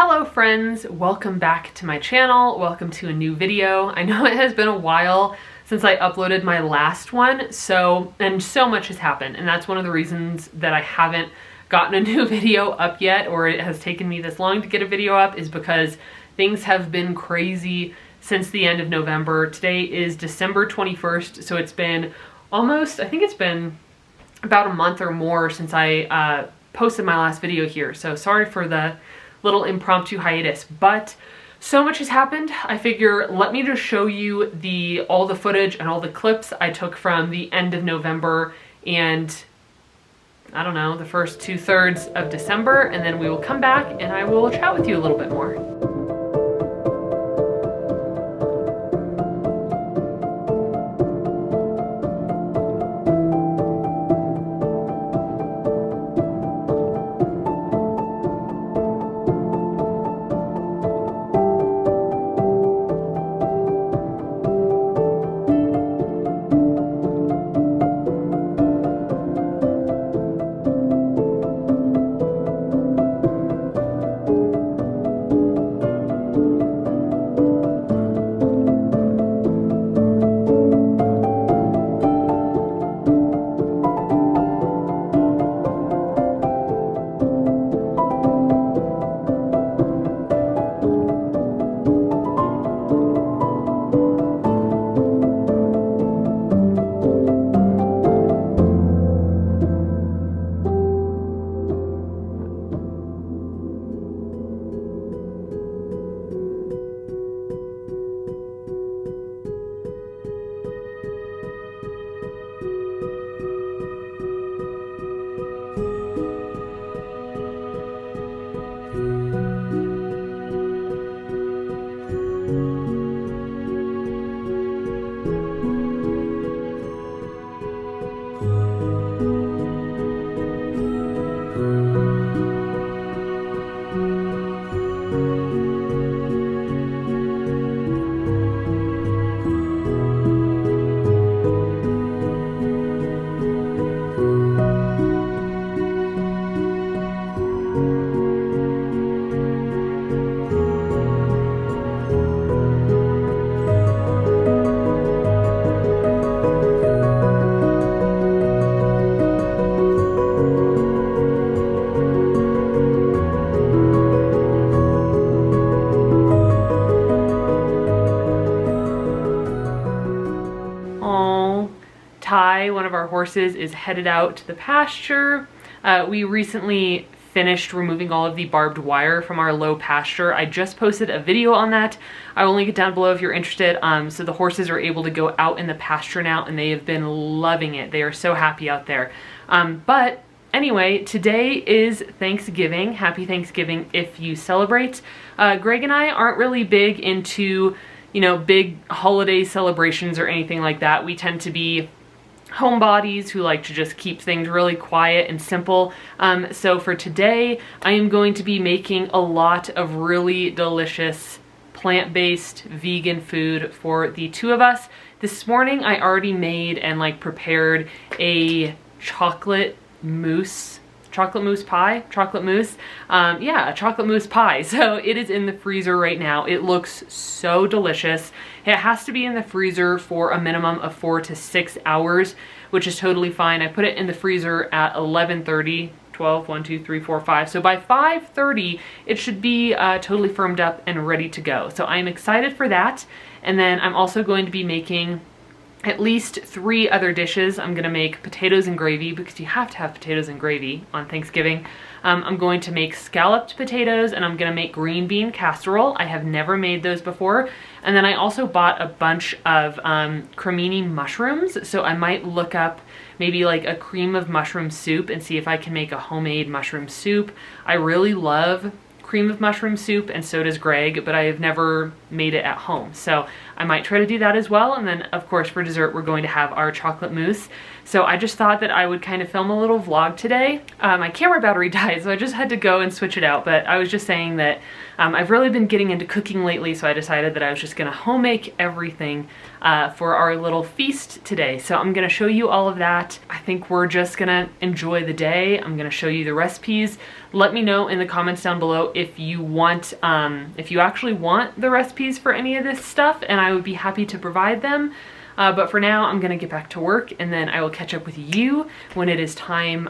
Hello friends, welcome back to my channel. Welcome to a new video. I know it has been a while since I uploaded my last one, and so much has happened, and that's one of the reasons that I haven't gotten a new video up yet, or it has taken me this long to get a video up, is because things have been crazy since the end of November. Today is December 21st, so it's been almost, I think it's been about a month or more since I posted my last video here, so sorry for the little impromptu hiatus, but so much has happened. I figure let me just show you all the footage and all the clips I took from the end of November and I don't know, the first 2/3 of December, and then we will come back and I will chat with you a little bit more. One of our horses is headed out to the pasture. We recently finished removing all of the barbed wire from our low pasture. I just posted a video on that. I will link it down below if you're interested. So the horses are able to go out in the pasture now and they have been loving it. They are so happy out there. But anyway, today is Thanksgiving. Happy Thanksgiving if you celebrate. Greg and I aren't really big into, big holiday celebrations or anything like that. We tend to be homebodies who like to just keep things really quiet and simple. So for today, I am going to be making a lot of really delicious plant-based vegan food for the two of us. This morning, I already made and prepared a chocolate mousse pie. Yeah, a chocolate mousse pie. So it is in the freezer right now. It looks so delicious. It has to be in the freezer for a minimum of 4 to 6 hours, which is totally fine. I put it in the freezer at 11:30, 12, 1, 2, 3, 4, 5. So by 5:30, it should be totally firmed up and ready to go. So I'm excited for that. And then I'm also going to be making at least 3 other dishes. I'm gonna make potatoes and gravy because you have to have potatoes and gravy on Thanksgiving. I'm going to make scalloped potatoes and I'm gonna make green bean casserole. I have never made those before. And then I also bought a bunch of cremini mushrooms. So I might look up maybe a cream of mushroom soup and see if I can make a homemade mushroom soup. I really love cream of mushroom soup and so does Greg, but I have never made it at home. So I might try to do that as well. And then of course for dessert, we're going to have our chocolate mousse. So I just thought that I would kind of film a little vlog today. My camera battery died, so I just had to go and switch it out. But I was just saying that I've really been getting into cooking lately, so I decided that I was just gonna home make everything for our little feast today. So I'm gonna show you all of that. I think we're just gonna enjoy the day. I'm gonna show you the recipes. Let me know in the comments down below if you want, if you actually want the recipes for any of this stuff, and I would be happy to provide them. But for now, I'm gonna get back to work, and then I will catch up with you when it is time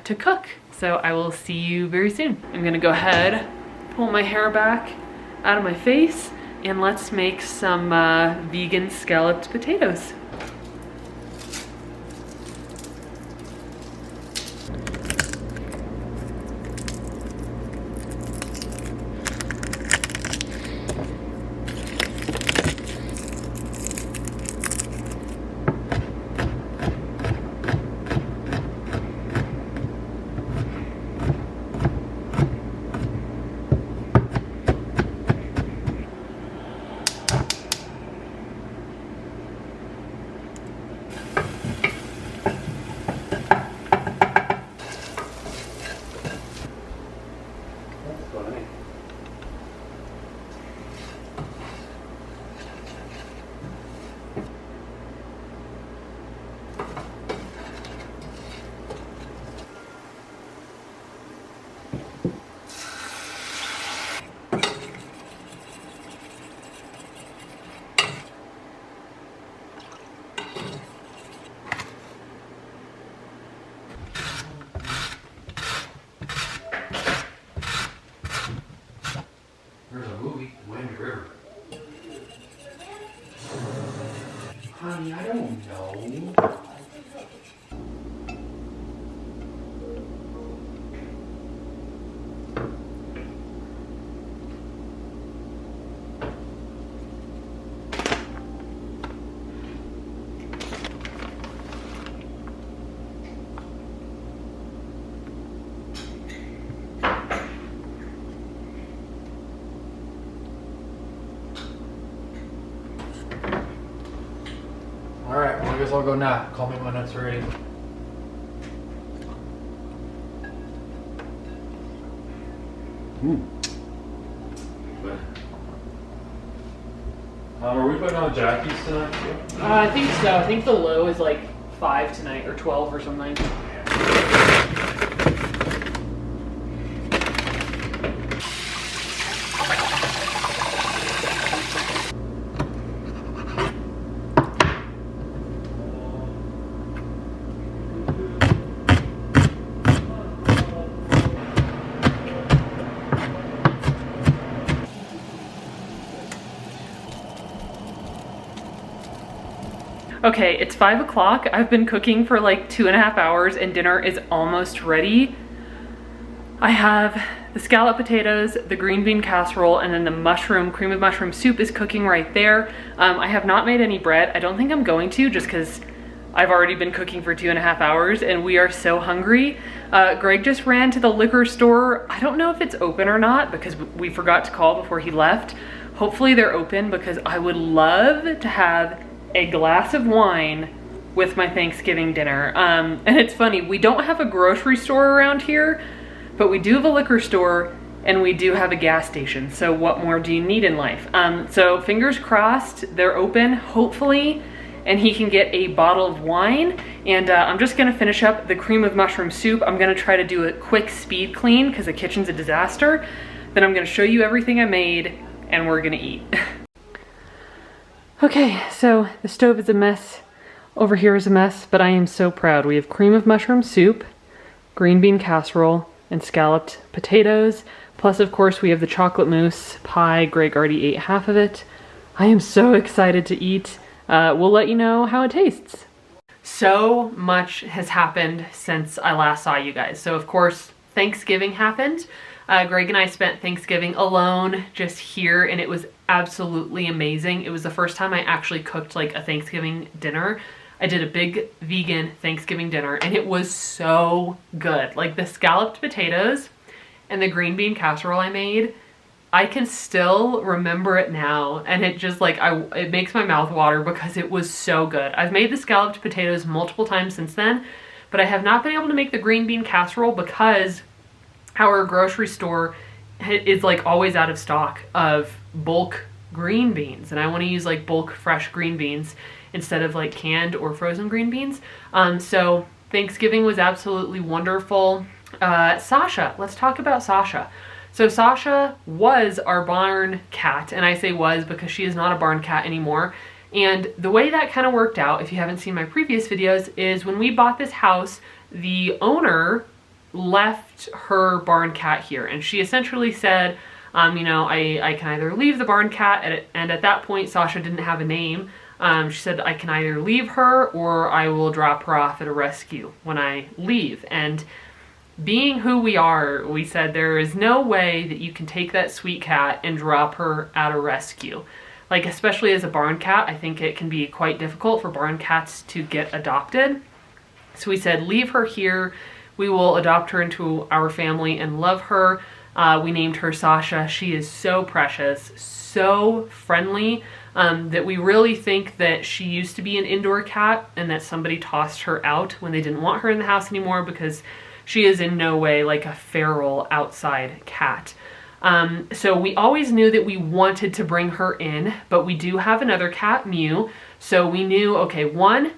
to cook. So I will see you very soon. I'm gonna go ahead, pull my hair back out of my face, and let's make some vegan scalloped potatoes. There's a movie, Wind River. Honey, I don't know. Alright, well I guess I'll go now. Call me when it's ready. Are we putting on jackies tonight too? I think so. I think the low is like 5 tonight, or 12 or something. Okay, it's 5 o'clock. I've been cooking for like 2.5 hours and dinner is almost ready. I have the scallop potatoes, the green bean casserole, and then the cream of mushroom soup is cooking right there. I have not made any bread. I don't think I'm going to, just because I've already been cooking for 2.5 hours and we are so hungry. Greg just ran to the liquor store. I don't know if it's open or not because we forgot to call before he left. Hopefully they're open because I would love to have a glass of wine with my Thanksgiving dinner. And it's funny, we don't have a grocery store around here, but we do have a liquor store and we do have a gas station. So what more do you need in life? So fingers crossed, they're open, hopefully, and he can get a bottle of wine. And I'm just gonna finish up the cream of mushroom soup. I'm gonna try to do a quick speed clean because the kitchen's a disaster. Then I'm gonna show you everything I made and we're gonna eat. Okay, so the stove is a mess. Over here is a mess, but I am so proud. We have cream of mushroom soup, green bean casserole, and scalloped potatoes. Plus, of course, we have the chocolate mousse pie. Greg already ate half of it. I am so excited to eat. We'll let you know how it tastes. So much has happened since I last saw you guys. So of course, Thanksgiving happened. Greg and I spent Thanksgiving alone just here and it was absolutely amazing. It was the first time I actually cooked like a Thanksgiving dinner. I did a big vegan Thanksgiving dinner and it was so good. Like the scalloped potatoes and the green bean casserole I made, I can still remember it now, and it just like, it makes my mouth water because it was so good. I've made the scalloped potatoes multiple times since then, but I have not been able to make the green bean casserole because our grocery store is like always out of stock of bulk green beans, and I want to use like bulk fresh green beans instead of like canned or frozen green beans. So Thanksgiving was absolutely wonderful. Sasha, let's talk about Sasha. So Sasha was our barn cat, and I say was because she is not a barn cat anymore. And the way that kind of worked out, if you haven't seen my previous videos, is when we bought this house, the owner left her barn cat here, and she essentially said, you know, I can either leave the barn cat, and at that point Sasha didn't have a name. She said I can either leave her or I will drop her off at a rescue when I leave. And being who we are, we said there is no way that you can take that sweet cat and drop her at a rescue. Like, especially as a barn cat, I think it can be quite difficult for barn cats to get adopted. So we said, leave her here. We will adopt her into our family and love her. We named her Sasha. She is so precious, so friendly, that we really think that she used to be an indoor cat and that somebody tossed her out when they didn't want her in the house anymore, because she is in no way like a feral outside cat. So we always knew that we wanted to bring her in, but we do have another cat, Mew. So we knew, okay, one,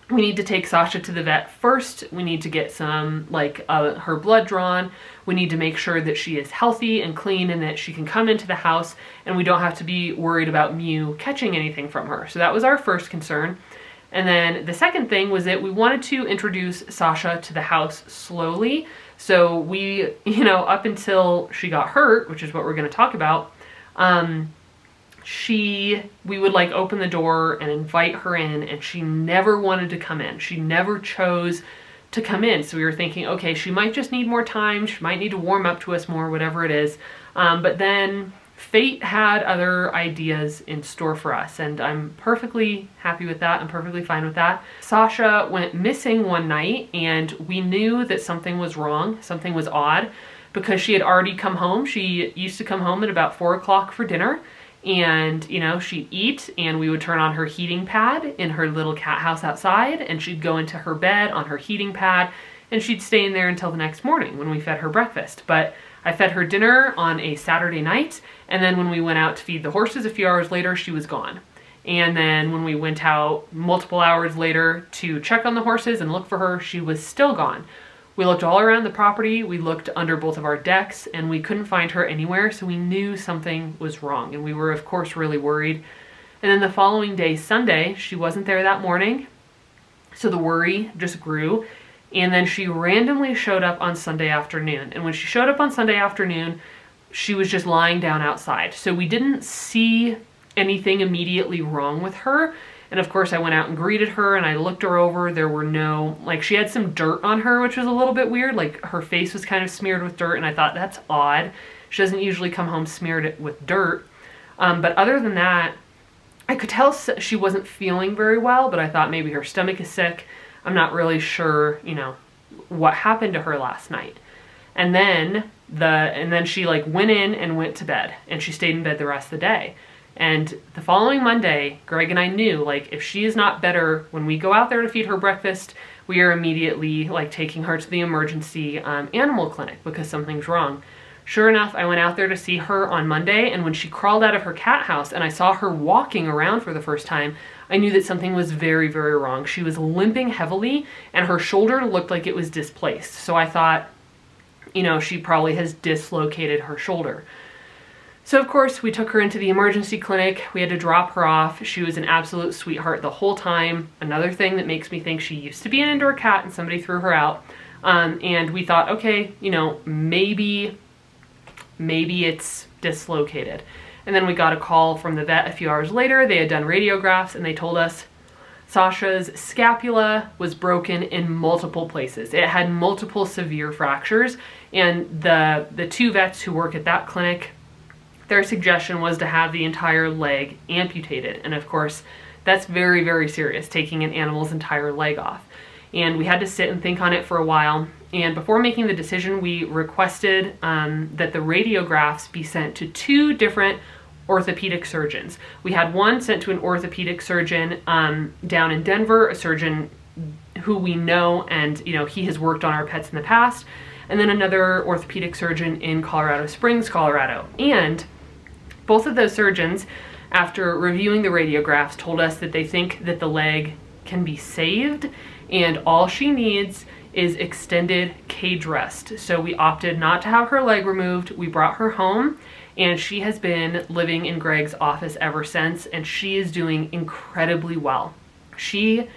we need to take Sasha to the vet first. We need to get some, like, her blood drawn. We need to make sure that she is healthy and clean and that she can come into the house and we don't have to be worried about Mew catching anything from her. So that was our first concern. And then the second thing was that we wanted to introduce Sasha to the house slowly. So we, you know, up until she got hurt, which is what we're going to talk about, we would like open the door and invite her in, and she never wanted to come in. She never chose to come in. So we were thinking, okay, she might just need more time. She might need to warm up to us more, whatever it is. But then fate had other ideas in store for us, and I'm perfectly happy with that. I'm perfectly fine with that. Sasha went missing one night, and we knew that something was wrong, something was odd, because she had already come home. She used to come home at about 4 o'clock for dinner, and, you know, she'd eat, and we would turn on her heating pad in her little cat house outside, and she'd go into her bed on her heating pad, and she'd stay in there until the next morning when we fed her breakfast. But I fed her dinner on a Saturday night, and then when we went out to feed the horses a few hours later, she was gone. And then when we went out multiple hours later to check on the horses and look for her, she was still gone. We looked all around the property, we looked under both of our decks, and we couldn't find her anywhere, so we knew something was wrong, and we were, of course, really worried. And then the following day, Sunday, she wasn't there that morning, so the worry just grew. And then she randomly showed up on Sunday afternoon. And when she showed up on Sunday afternoon, she was just lying down outside. So we didn't see anything immediately wrong with her. And of course I went out and greeted her and I looked her over. There were no, like, she had some dirt on her, which was a little bit weird. Like, her face was kind of smeared with dirt, and I thought, that's odd. She doesn't usually come home smeared with dirt. But other than that, I could tell she wasn't feeling very well, but I thought maybe her stomach is sick. I'm not really sure, you know, what happened to her last night. And then she like went in and went to bed, and she stayed in bed the rest of the day. And the following Monday, Greg and I knew, like, if she is not better when we go out there to feed her breakfast, we are immediately like taking her to the emergency animal clinic because something's wrong. Sure enough, I went out there to see her on Monday, and when she crawled out of her cat house and I saw her walking around for the first time, I knew that something was very, very wrong. She was limping heavily, and her shoulder looked like it was displaced. So I thought, you know, she probably has dislocated her shoulder. So of course, we took her into the emergency clinic. We had to drop her off. She was an absolute sweetheart the whole time. Another thing that makes me think she used to be an indoor cat and somebody threw her out. And we thought, okay, you know, maybe it's dislocated. And then we got a call from the vet a few hours later. They had done radiographs, and they told us Sasha's scapula was broken in multiple places. It had multiple severe fractures, and the two vets who work at that clinic, their suggestion was to have the entire leg amputated. And of course, that's very, very serious, taking an animal's entire leg off. and we had to sit and think on it for a while. And before making the decision, we requested that the radiographs be sent to 2 different orthopedic surgeons. We had one sent to an orthopedic surgeon down in Denver, a surgeon who we know, and you know, he has worked on our pets in the past, and then another orthopedic surgeon in Colorado Springs, Colorado. And both of those surgeons, after reviewing the radiographs, told us that they think that the leg can be saved and all she needs is extended cage rest. So we opted not to have her leg removed. We brought her home and she has been living in Greg's office ever since, and she is doing incredibly well. She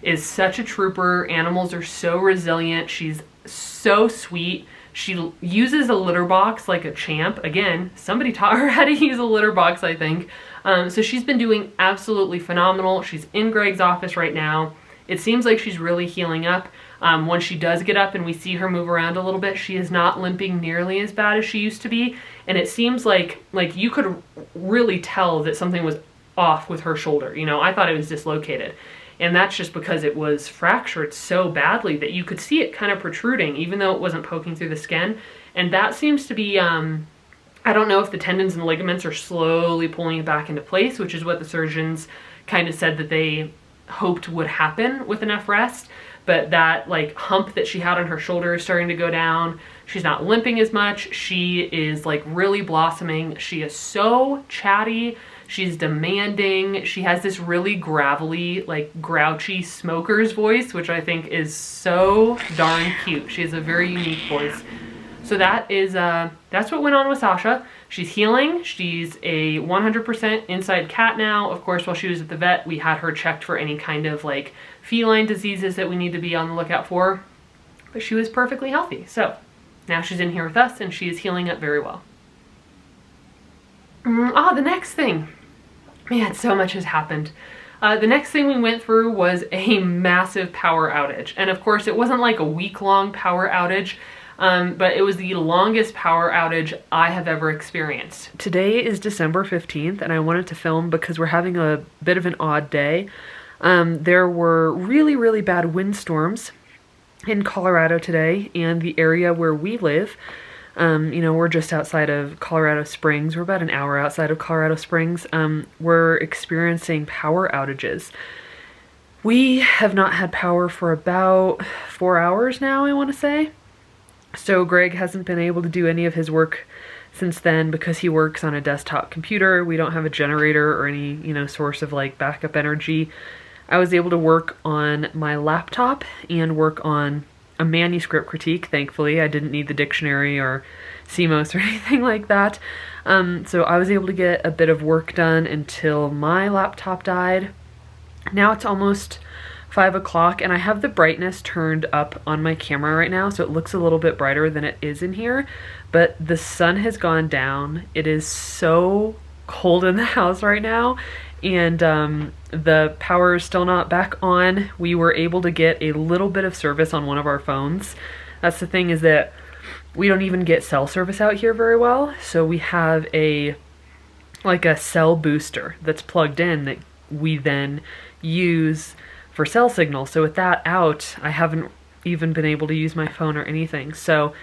is such a trooper. Animals are so resilient. She's so sweet. She uses a litter box like a champ. Again, somebody taught her how to use a litter box, I think. So she's been doing absolutely phenomenal. She's in Greg's office right now. It seems like she's really healing up. Once she does get up and we see her move around a little bit, she is not limping nearly as bad as she used to be. And it seems like you could really tell that something was off with her shoulder. You know, I thought it was dislocated. And that's just because it was fractured so badly that you could see it kind of protruding, even though it wasn't poking through the skin. And that seems to be, I don't know if the tendons and ligaments are slowly pulling it back into place, which is what the surgeons kind of said that they hoped would happen with enough rest. But that like hump that she had on her shoulder is starting to go down. She's not limping as much. She is like really blossoming. She is so chatty. She's demanding. She has this really gravelly, like grouchy smoker's voice, which I think is so darn cute. She has a very unique voice. So that is, that's what went on with Sasha. She's healing. She's a 100% inside cat now. Of course, while she was at the vet, we had her checked for any kind of like feline diseases that we need to be on the lookout for. But she was perfectly healthy. So now she's in here with us and she is healing up very well. The next thing. Man, so much has happened. The next thing we went through was a massive power outage. And of course, it wasn't like a week-long power outage, but it was the longest power outage I have ever experienced. Today is December 15th, and I wanted to film because we're having a bit of an odd day. There were really, really bad windstorms in Colorado today, and the area where we live, you know, we're just outside of Colorado Springs. We're about an hour outside of Colorado Springs. We're experiencing power outages. We have not had power for about 4 hours now, I want to say. So Greg hasn't been able to do any of his work since then because he works on a desktop computer. We don't have a generator or any, you know, source of like backup energy. I was able to work on my laptop and work on a manuscript critique. Thankfully, I didn't need the dictionary or CMOS or anything like that. So I was able to get a bit of work done until my laptop died. Now it's almost 5 o'clock and I have the brightness turned up on my camera right now, so it looks a little bit brighter than it is in here, but the sun has gone down. It is so cold in the house right now, and the power is still not back on. We were able to get a little bit of service on one of our phones. That's the thing, is that we don't even get cell service out here very well, so we have a cell booster that's plugged in that we then use for cell signal. So with that out, I haven't even been able to use my phone or anything. So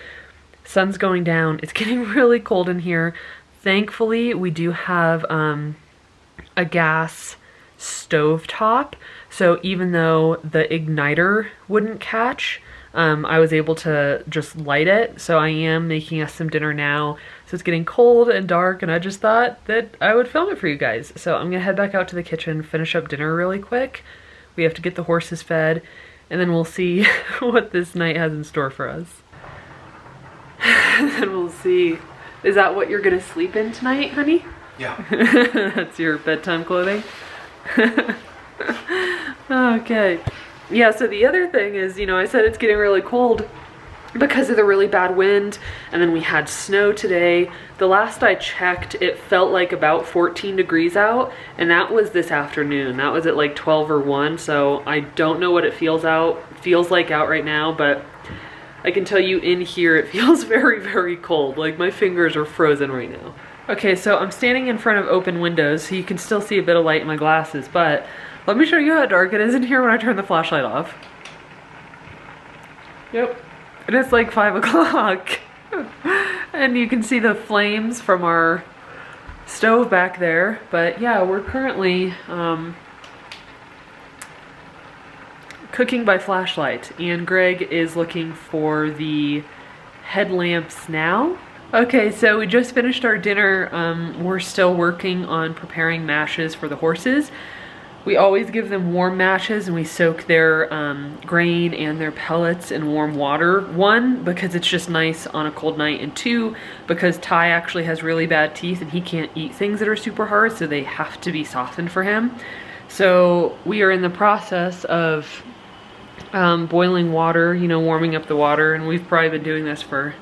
sun's going down. It's getting really cold in here. Thankfully, we do have a gas stove top. So even though the igniter wouldn't catch, I was able to just light it. So I am making us some dinner now. So it's getting cold and dark, and I just thought that I would film it for you guys. So I'm gonna head back out to the kitchen, finish up dinner really quick. We have to get the horses fed, and then we'll see what this night has in store for us. And we'll see. Is that what you're gonna sleep in tonight, honey? Yeah. That's your bedtime clothing? Okay. Yeah, so the other thing is, you know, I said it's getting really cold because of the really bad wind, and then we had snow today. The last I checked, it felt like about 14 degrees out, and that was this afternoon. That was at like 12 or 1, so I don't know what it feels like out right now, but I can tell you in here it feels very, very cold. Like my fingers are frozen right now. Okay, so I'm standing in front of open windows, so you can still see a bit of light in my glasses, but let me show you how dark it is in here when I turn the flashlight off. Yep. And it's like 5 o'clock. And you can see the flames from our stove back there. But yeah, we're currently cooking by flashlight. And Greg is looking for the headlamps now. Okay, so we just finished our dinner. We're still working on preparing mashes for the horses. We always give them warm mashes, and we soak their grain and their pellets in warm water. 1, because it's just nice on a cold night, and 2, because Ty actually has really bad teeth and he can't eat things that are super hard, so they have to be softened for him. So we are in the process of boiling water, you know, warming up the water, and we've probably been doing this for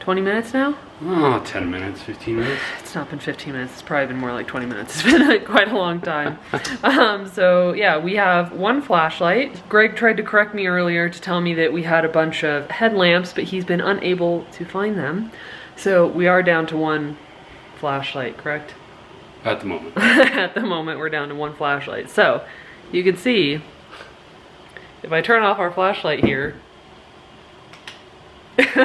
20 minutes now? Oh, 10 minutes, 15 minutes. It's not been 15 minutes. It's probably been more like 20 minutes. It's been quite a long time. So yeah, we have 1 flashlight. Greg tried to correct me earlier to tell me that we had a bunch of headlamps, but he's been unable to find them. So we are down to 1 flashlight, correct? At the moment. At the moment, we're down to 1 flashlight. So you can see, if I turn off our flashlight here, it's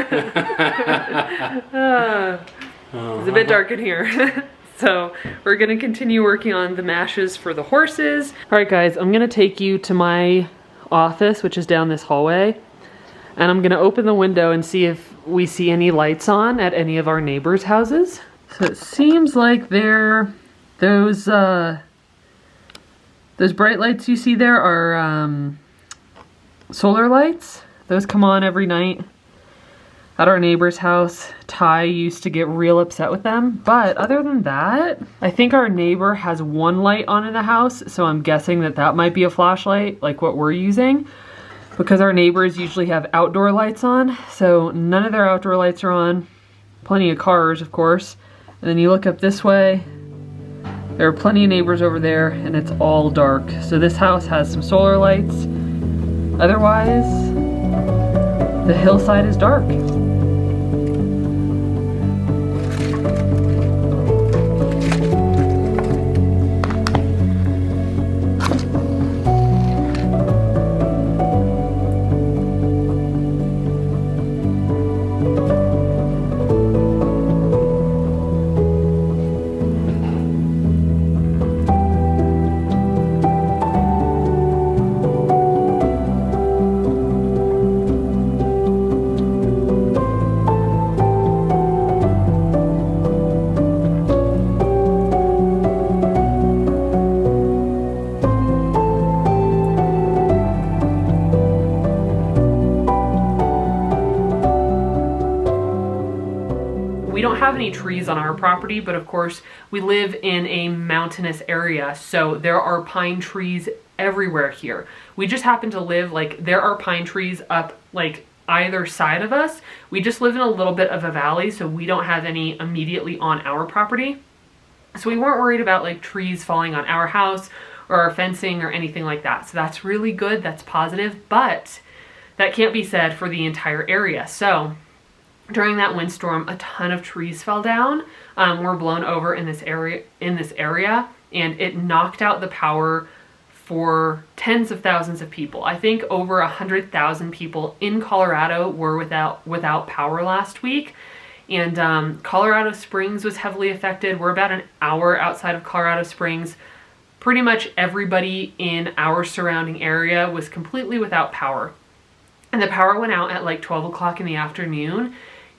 a bit dark in here. So we're gonna continue working on the mashes for the horses. All right guys, I'm gonna take you to my office, which is down this hallway, and I'm gonna open the window and see if we see any lights on at any of our neighbors' houses. So it seems like those bright lights you see there are solar lights. Those come on every night at our neighbor's house. Ty used to get real upset with them, but other than that, I think our neighbor has 1 light on in the house, so I'm guessing that that might be a flashlight, like what we're using, because our neighbors usually have outdoor lights on, so none of their outdoor lights are on. Plenty of cars, of course. And then you look up this way, there are plenty of neighbors over there, and it's all dark. So this house has some solar lights. Otherwise, the hillside is dark. Have any trees on our property, but of course we live in a mountainous area, so there are pine trees everywhere here. We just happen to live, like, there are pine trees up like either side of us. We just live in a little bit of a valley, so we don't have any immediately on our property. So we weren't worried about like trees falling on our house or our fencing or anything like that. So that's really good, that's positive, but that can't be said for the entire area. So during that windstorm, a ton of trees fell down, were blown over in this area, and it knocked out the power for tens of thousands of people. I think over 100,000 people in Colorado were without power last week, and Colorado Springs was heavily affected. We're about an hour outside of Colorado Springs. Pretty much everybody in our surrounding area was completely without power, and the power went out at like 12 o'clock in the afternoon.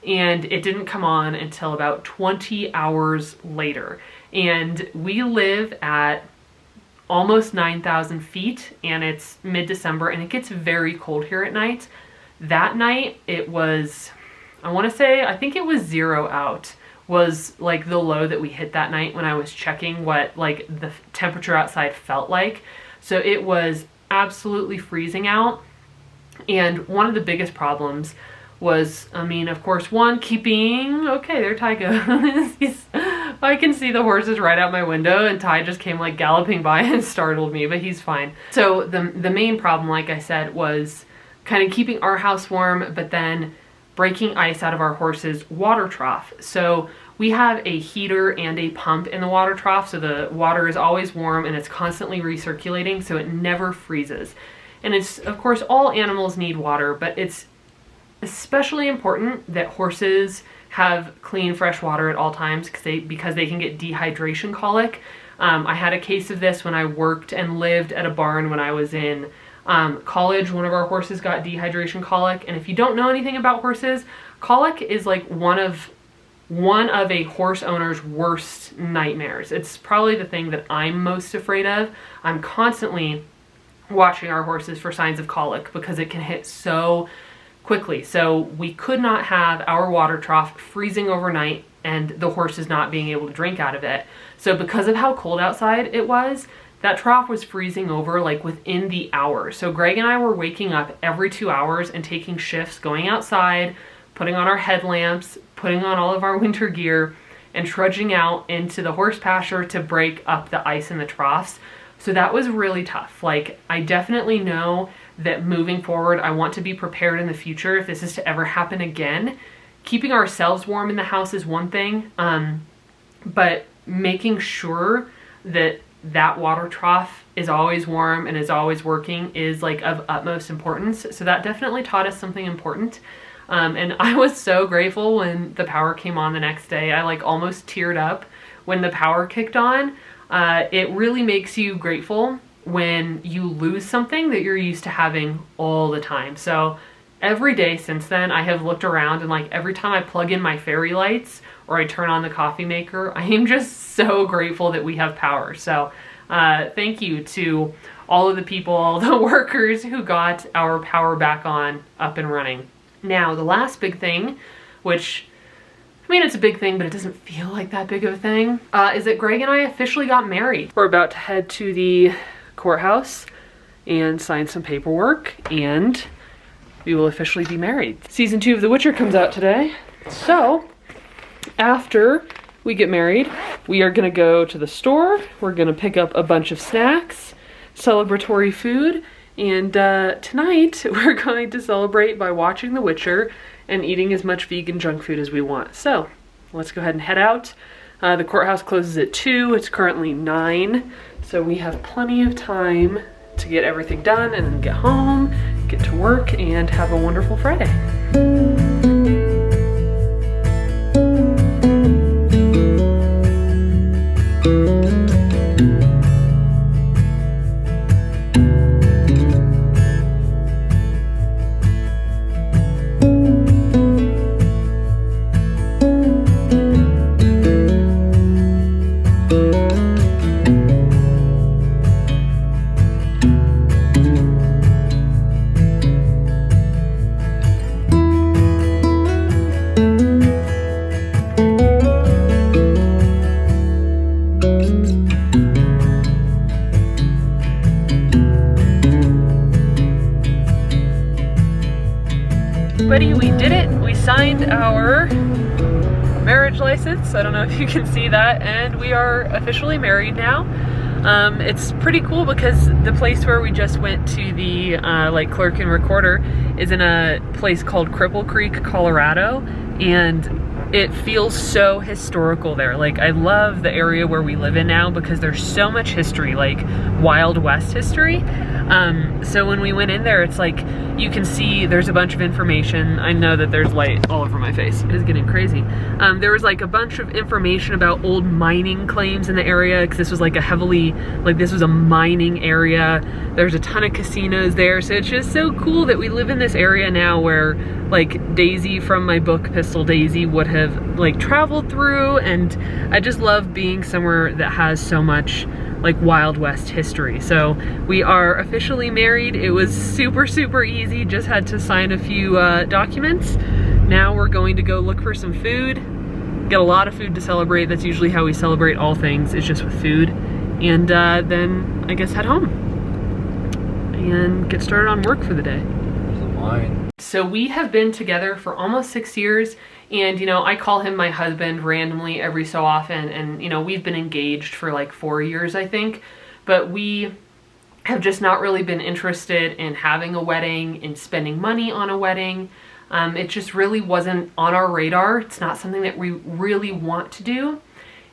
And it didn't come on until about 20 hours later. And we live at almost 9,000 feet, and it's mid-December, and it gets very cold here at night. That night, it was, I think it was 0 out, was like the low that we hit that night when I was checking what like the temperature outside felt like. So it was absolutely freezing out. And one of the biggest problems was, I mean, of course, one, keeping, okay, there Ty goes. I can see the horses right out my window, and Ty just came like galloping by and startled me, but he's fine. So the main problem, like I said, was kind of keeping our house warm, but then breaking ice out of our horses' water trough. So we have a heater and a pump in the water trough, so the water is always warm and it's constantly recirculating, so it never freezes. And it's, of course, all animals need water, but it's especially important that horses have clean, fresh water at all times because they can get dehydration colic. I had a case of this when I worked and lived at a barn when I was in college. One of our horses got dehydration colic, and if you don't know anything about horses, colic is like one of a horse owner's worst nightmares. It's probably the thing that I'm most afraid of. I'm constantly watching our horses for signs of colic because it can hit so quickly. So we could not have our water trough freezing overnight and the horses not being able to drink out of it. So because of how cold outside it was, that trough was freezing over like within the hour. So Greg and I were waking up every 2 hours and taking shifts, going outside, putting on our headlamps, putting on all of our winter gear, and trudging out into the horse pasture to break up the ice in the troughs. So that was really tough. Like, I definitely know that moving forward, I want to be prepared in the future if this is to ever happen again. Keeping ourselves warm in the house is one thing, but making sure that that water trough is always warm and is always working is like of utmost importance. So that definitely taught us something important. And I was so grateful when the power came on the next day. I like almost teared up when the power kicked on. It really makes you grateful when you lose something that you're used to having all the time. So every day since then, I have looked around and like every time I plug in my fairy lights or I turn on the coffee maker, I am just so grateful that we have power. So thank you to all of the people, all the workers who got our power back on, up and running. Now, the last big thing, which, I mean, it's a big thing, but it doesn't feel like that big of a thing, is that Greg and I officially got married. We're about to head to the courthouse and sign some paperwork, and we will officially be married. Season 2 of The Witcher comes out today. So, after we get married, we are gonna go to the store. We're gonna pick up a bunch of snacks, celebratory food, and tonight we're going to celebrate by watching The Witcher and eating as much vegan junk food as we want. So let's go ahead and head out. The courthouse closes at 2. It's currently 9. So we have plenty of time to get everything done and then get home, get to work, and have a wonderful Friday. Buddy, we did it. We signed our marriage license. I don't know if you can see that, and we are officially married now. It's pretty cool because the place where we just went to the like clerk and recorder is in a place called Cripple Creek, Colorado, and it feels so historical there. Like, I love the area where we live in now because there's so much history, like Wild West history. So when we went in there, it's like you can see there's a bunch of information. I know that there's light all over my face. It is getting crazy. There was like a bunch of information about old mining claims in the area because this was like a heavily, like this was a mining area. There's a ton of casinos there. So it's just so cool that we live in this area now where like Daisy from my book Pistol Daisy would have like traveled through, and I just love being somewhere that has so much like Wild West history. So we are officially married. It was super, super easy. Just had to sign a few documents. Now we're going to go look for some food. Get a lot of food to celebrate. That's usually how we celebrate all things, is just with food. And then I guess head home and get started on work for the day. There's a line. So we have been together for almost 6 years, and you know, I call him my husband randomly every so often, and you know, we've been engaged for like 4 years, I think, but we have just not really been interested in having a wedding, in spending money on a wedding. It just really wasn't on our radar. It's not something that we really want to do,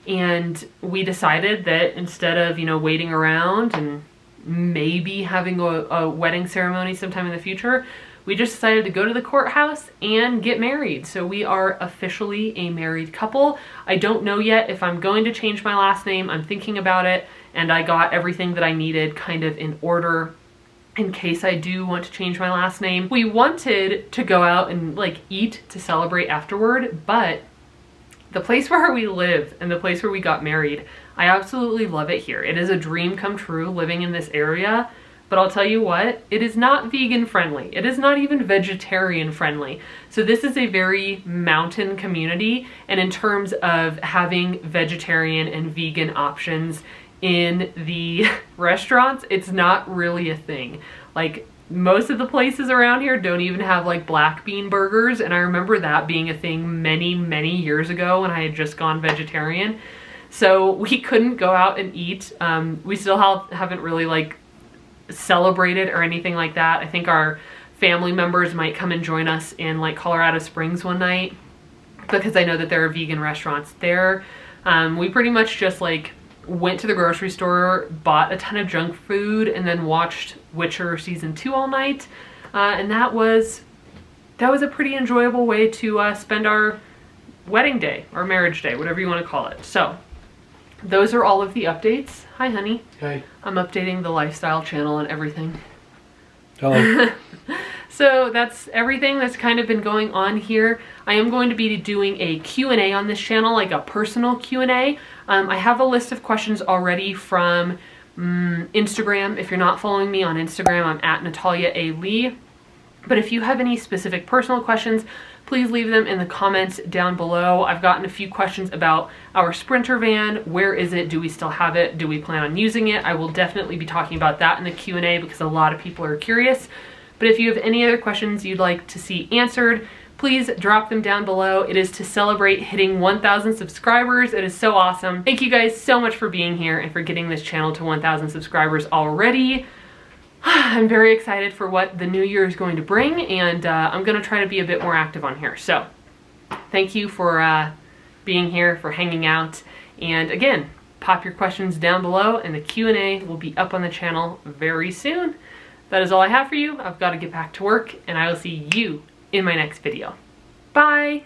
and we decided that instead of, you know, waiting around and maybe having a wedding ceremony sometime in the future, we just decided to go to the courthouse and get married. So we are officially a married couple. I don't know yet if I'm going to change my last name. I'm thinking about it, and I got everything that I needed kind of in order in case I do want to change my last name. We wanted to go out and like eat to celebrate afterward, but the place where we live and the place where we got married, I absolutely love it here. It is a dream come true living in this area, but I'll tell you what, it is not vegan friendly. It is not even vegetarian friendly. So this is a very mountain community, and in terms of having vegetarian and vegan options in the restaurants, it's not really a thing. Like, most of the places around here don't even have like black bean burgers, and I remember that being a thing many, many years ago when I had just gone vegetarian. So we couldn't go out and eat. We still haven't really like celebrated or anything like that. I think our family members might come and join us in like Colorado Springs one night, because I know that there are vegan restaurants there. We pretty much just like went to the grocery store, bought a ton of junk food, and then watched Witcher season 2 all night. And that was a pretty enjoyable way to spend our wedding day or marriage day, whatever you want to call it. So those are all of the updates. Hi, honey. Hey. I'm updating the lifestyle channel and everything. Hello. So that's everything that's kind of been going on here. I am going to be doing a Q&A on this channel, like a personal Q&A. I have a list of questions already from Instagram. If you're not following me on Instagram, I'm at Natalia A. Lee. But if you have any specific personal questions, please leave them in the comments down below. I've gotten a few questions about our Sprinter van. Where is it? Do we still have it? Do we plan on using it? I will definitely be talking about that in the Q&A because a lot of people are curious. But if you have any other questions you'd like to see answered, please drop them down below. It is to celebrate hitting 1,000 subscribers. It is so awesome. Thank you guys so much for being here and for getting this channel to 1,000 subscribers already. I'm very excited for what the new year is going to bring, and I'm gonna try to be a bit more active on here. So thank you for being here, for hanging out. And again, pop your questions down below and the Q&A will be up on the channel very soon. That is all I have for you. I've got to get back to work, and I will see you in my next video. Bye!